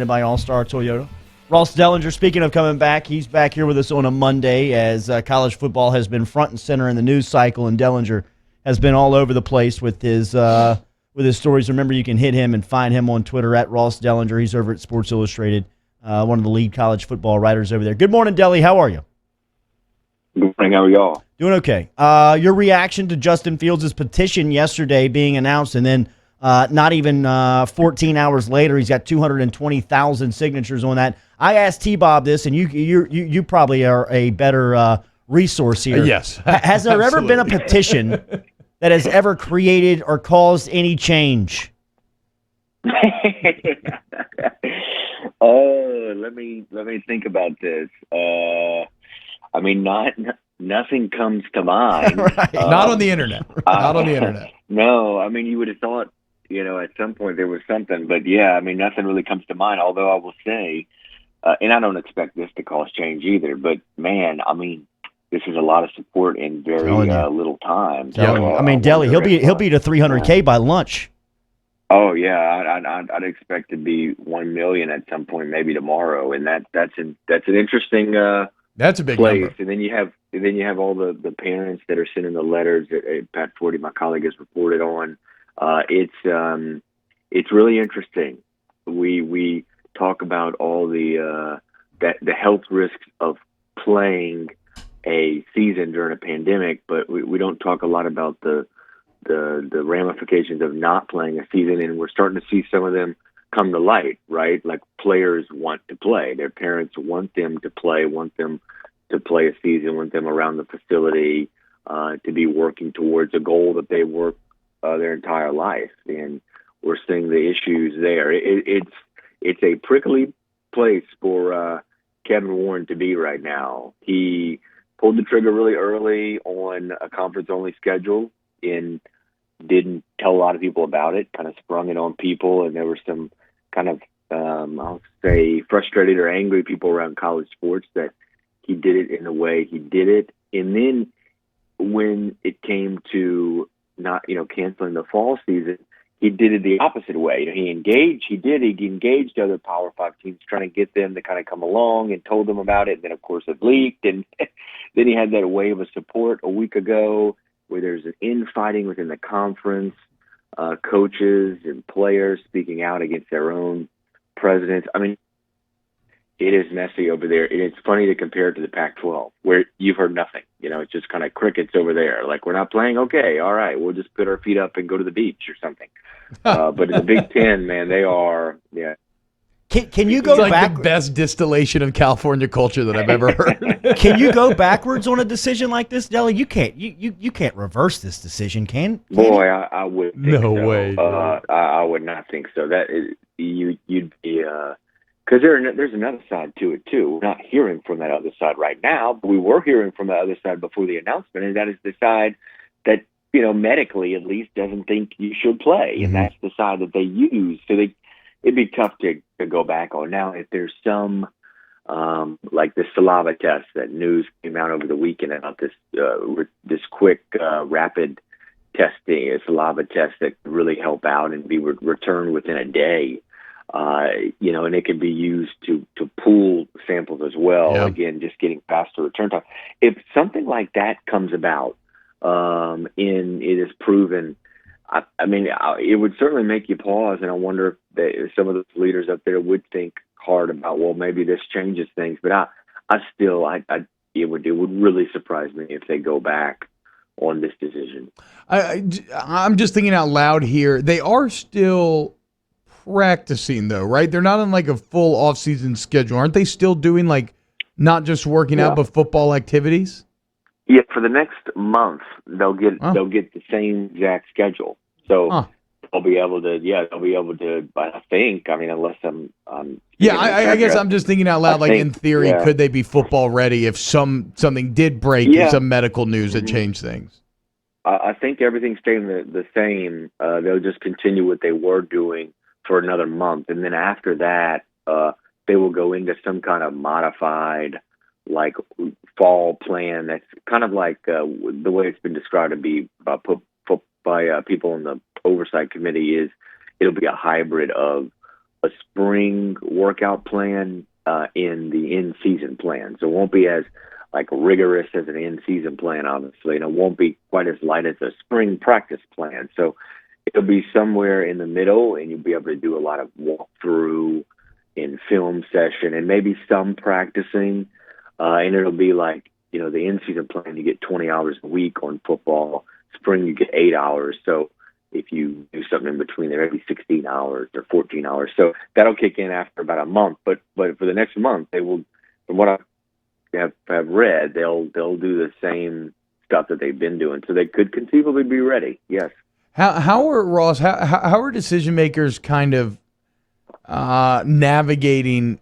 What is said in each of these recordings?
by All-Star Toyota. Ross Dellinger, speaking of coming back, he's back here with us on a Monday as college football has been front and center in the news cycle, and Dellinger has been all over the place with his stories. Remember, you can hit him and find him on Twitter at Ross Dellinger. He's over at Sports Illustrated, one of the lead college football writers over there. Good morning, Delly. How are you? Good morning. How are y'all? Doing okay. Your reaction to Justin Fields' petition yesterday being announced, and then not even 14 hours later, he's got 220,000 signatures on that. I asked T-Bob this, and you probably are a better resource here. Yes. Has there ever been a petition that has ever created or caused any change? Oh, let me think about this. I mean, nothing comes to mind. Right. Not on the internet. Not on the internet. No, I mean, you would have thought, at some point there was something, but yeah, I mean, nothing really comes to mind. Although I will say, and I don't expect this to cause change either, but man, I mean, this is a lot of support in very little time. So, I mean, Delly, he'll be to 300K by lunch. Oh yeah, I'd expect to be 1 million at some point, maybe tomorrow, and that's an interesting. That's a big place. number. And then you have all the parents that are sending the letters that Pat Forty, my colleague, has reported on. It's really interesting. We talk about all the health risks of playing a season during a pandemic, but we don't talk a lot about the ramifications of not playing a season, and we're starting to see some of them come to light, right? Like players want to play. Their parents want them to play, want them to play a season, want them around the facility to be working towards a goal that they work their entire life. And we're seeing the issues there. It's a prickly place for Kevin Warren to be right now. He pulled the trigger really early on a conference-only schedule and didn't tell a lot of people about it, kind of sprung it on people, and there were some kind of, I'll say, frustrated or angry people around college sports that he did it in the way he did it. And then when it came to not, canceling the fall season, he did it the opposite way. He engaged other Power 5 teams, trying to get them to kind of come along and told them about it. And then, of course, it leaked. And then he had that wave of support a week ago where there's an infighting within the conference, coaches and players speaking out against their own presidents. I mean, it is messy over there. And it's funny to compare it to the Pac-12, where you've heard nothing. It's just kind of crickets over there. Like, we're not playing? Okay, all right, we'll just put our feet up and go to the beach or something. But in the Big Ten, man, they are, yeah. Can you go back? back? The best distillation of California culture that I've ever heard. Can you go backwards on a decision like this, Delly? You can't. You can't reverse this decision, can Boy, I would think no so. way. I would not think so. That is, you'd be because there's another side to it too. We're not hearing from that other side right now, but we were hearing from the other side before the announcement, and that is the side that medically at least doesn't think you should play, and that's the side that they use. So it'd be tough to go back on. Now, if there's some, like the saliva test that news came out over the weekend about this quick, rapid testing, a saliva test that could really help out and be returned within a day, and it can be used to pool samples as well. Yeah. Again, just getting faster return time. If something like that comes about, and it is proven, I mean, it would certainly make you pause, and I wonder if some of the leaders up there would think hard about, well, maybe this changes things. But it would really surprise me if they go back on this decision. I'm just thinking out loud here. They are still practicing, though, right? They're not on like a full off-season schedule. Aren't they still doing like not just working out, but football activities? Yeah, for the next month, they'll get the same exact schedule. So they'll be able to. I think. I mean, unless I'm. I guess I'm just thinking out loud. In theory, could they be football ready if something did break, some medical news that changed things? I think everything's staying the same. They'll just continue what they were doing for another month, and then after that, they will go into some kind of modified, like, fall plan that's kind of like the way it's been described to be by people in the oversight committee is it'll be a hybrid of a spring workout plan in the in-season plan. So it won't be as like rigorous as an in-season plan, obviously, and it won't be quite as light as a spring practice plan. So it'll be somewhere in the middle, and you'll be able to do a lot of walkthrough in film session and maybe some practicing. And it'll be like, the in-season plan, you get 20 hours a week on football. Spring, you get 8 hours. So if you do something in between there, maybe 16 hours or 14 hours. So that'll kick in after about a month. But for the next month, they will, from what I have read, they'll do the same stuff that they've been doing. So they could conceivably be ready. Yes. How are decision makers kind of navigating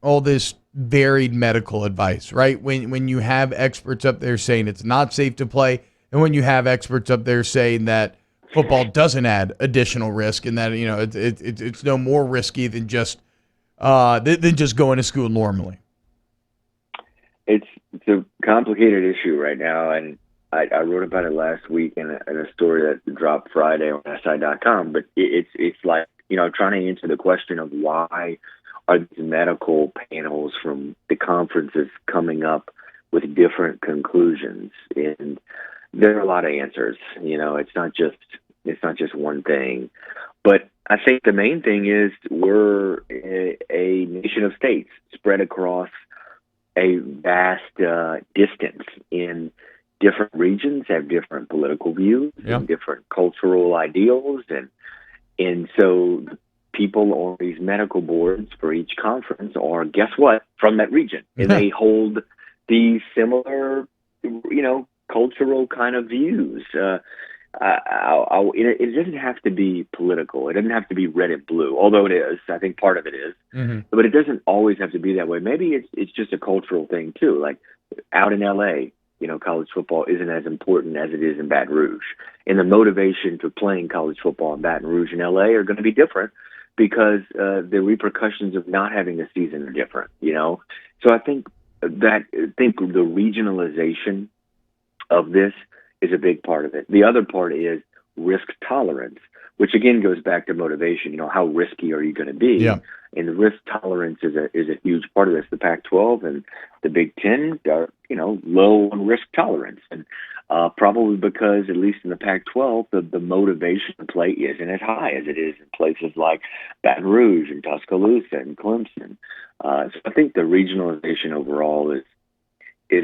all this varied medical advice, right? When you have experts up there saying it's not safe to play, and when you have experts up there saying that football doesn't add additional risk, and that it's no more risky than just going to school normally. It's a complicated issue right now, and I wrote about it last week in a story that dropped Friday on SI.com. But it's like trying to answer the question of why are these medical panels from the conferences coming up with different conclusions, and there are a lot of answers. It's not just one thing. But I think the main thing is we're a nation of states spread across a vast distance in different regions, have different political views, and different cultural ideals, and so people on these medical boards for each conference are, guess what, from that region, and they hold these similar, cultural kind of views. It doesn't have to be political. It doesn't have to be red and blue, although it is. I think part of it is. Mm-hmm. But it doesn't always have to be that way. Maybe it's just a cultural thing, too. Like out in L.A., college football isn't as important as it is in Baton Rouge. And the motivation for playing college football in Baton Rouge and L.A. are going to be different because the repercussions of not having a season are different, So I think the regionalization of this is a big part of it. The other part is risk tolerance, which again goes back to motivation. How risky are you going to be? Yeah. And the risk tolerance is a huge part of this. The Pac-12 and the Big Ten are, low on risk tolerance. And probably because, at least in the Pac-12, the motivation to play isn't as high as it is in places like Baton Rouge and Tuscaloosa and Clemson. So I think the regionalization overall is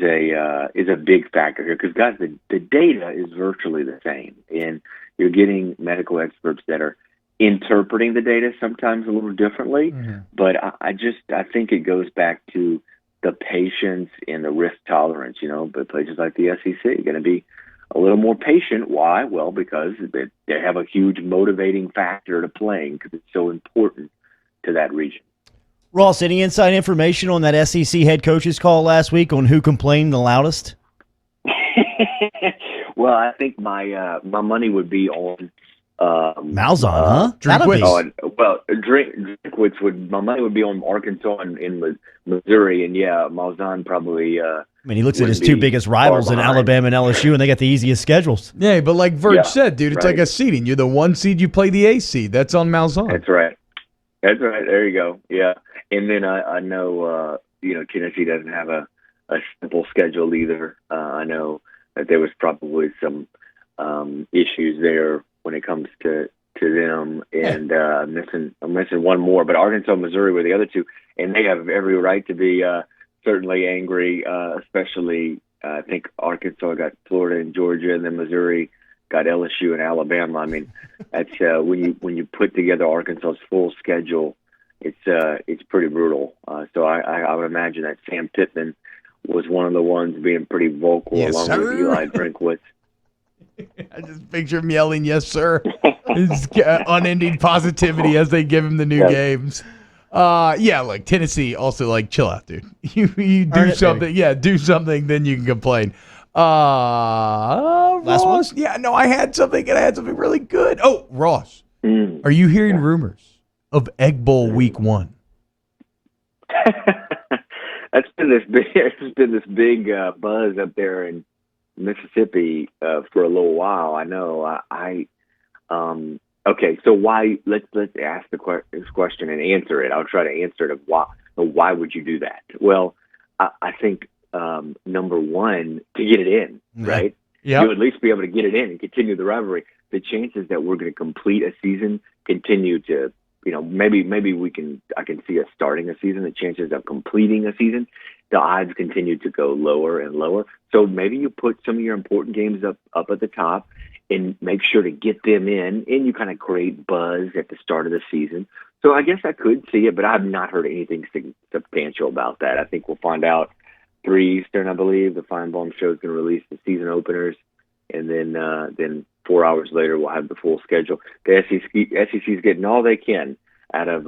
a big factor here because, guys, the data is virtually the same, and you're getting medical experts that are interpreting the data sometimes a little differently. Mm-hmm. But I think it goes back to the patience and the risk tolerance. But places like the SEC are going to be a little more patient. Why? Well, because they have a huge motivating factor to playing because it's so important to that region. Ross, any inside information on that SEC head coach's call last week on who complained the loudest? Well, I think my money would be on Malzahn, huh? Drinkwitz my money would be on Arkansas and Missouri, and Malzahn probably. He looks at his two biggest rivals in Alabama and LSU, and they got the easiest schedules. Yeah, but like Verge said, dude, it's like a seeding. You're the 1 seed, you play the A seed. That's on Malzahn. That's right. There you go. Yeah, and then I know Tennessee doesn't have a simple schedule either. I know that there was probably some issues there when it comes to them, and I'm missing one more. But Arkansas, Missouri were the other two, and they have every right to be certainly angry. Especially, I think Arkansas got Florida and Georgia, and then Missouri got LSU and Alabama. I mean, that's when you put together Arkansas's full schedule, it's pretty brutal. So I would imagine that Sam Pittman was one of the ones being pretty vocal, along with Eli Drinkwitz. I just picture him yelling, "Yes, sir!" His unending positivity as they give him the new games. Like Tennessee, also like chill out, dude. You do something, do something, then you can complain. Last Ross, one? I had something, and I had something really good. Oh, Ross, are you hearing rumors of Egg Bowl Week 1? It's been this big buzz up there in Mississippi for a little while. I know. Okay, so why? Let's ask this question and answer it. I'll try to answer it. Of why would you do that? Well, I think number one, to get it in, right? Yeah. You'll at least be able to get it in and continue the rivalry. The chances that we're going to complete a season continue to, maybe I can see us starting a season. The chances of completing a season, the odds continue to go lower and lower. So maybe you put some of your important games up at the top and make sure to get them in, and you kind of create buzz at the start of the season. So I guess I could see it, but I've not heard anything substantial about that. I think we'll find out 3 Eastern, I believe. The Feinbaum show is going to release the season openers, and then 4 hours later we'll have the full schedule. The SEC is getting all they can out of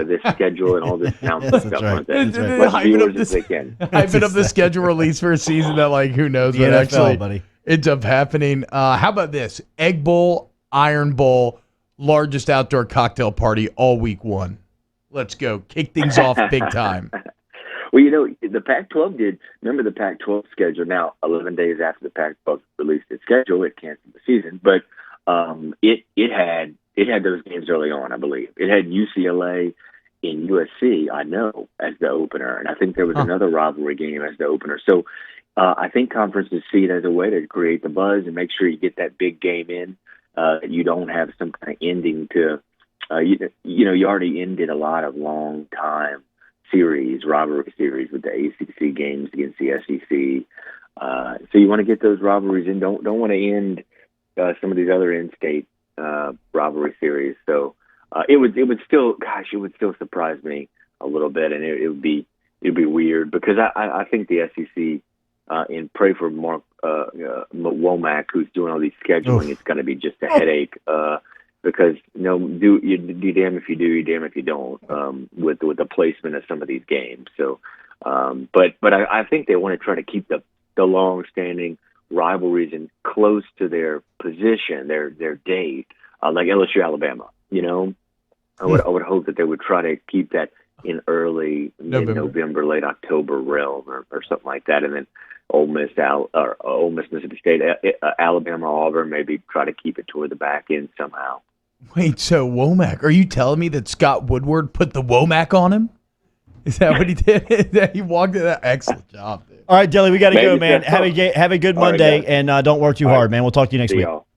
this schedule and all this announcement stuff. right. Aren't they? That's right. As much viewers as they can. Hyping up the schedule release for a season that, like, who knows The what NFL, actually buddy. ends up happening. How about this? Egg Bowl, Iron Bowl, largest outdoor cocktail party all week one. Let's go. Kick things off big time. Well, the Pac-12 did. Remember the Pac-12 schedule? Now, 11 days after the Pac-12 released its schedule, it canceled the season. But it had those games early on, I believe. It had UCLA and USC, I know, as the opener, and I think there was another rivalry game as the opener. So I think conferences see it as a way to create the buzz and make sure you get that big game in. You don't have some kind of ending to. You already ended a lot of long time rivalry series with the ACC games against the SEC. So you want to get those rivalries in. Don't want to end some of these other in-state rivalry series. So it would still surprise me a little bit, and it'd be weird because I think the SEC and pray for Mark Womack, who's doing all these scheduling. It's going to be just a headache. Because do damn if you do, you damn if you don't, with the placement of some of these games. So, but I think they want to try to keep the long-standing rivalries and close to their position, their date, like LSU Alabama. I would hope that they would try to keep that in early mid-November, late October realm or something like that, and then Ole Miss, Mississippi State, Alabama, Auburn, maybe try to keep it toward the back end somehow. Wait, so Womack, are you telling me that Scott Woodward put the Womack on him? Is that what he did? That he walked in that? Excellent job, dude. All right, Delly, we got to go, man. Maybe Have a good All right, Monday, guys. and don't work too hard, man. We'll talk to you next See week. y'all.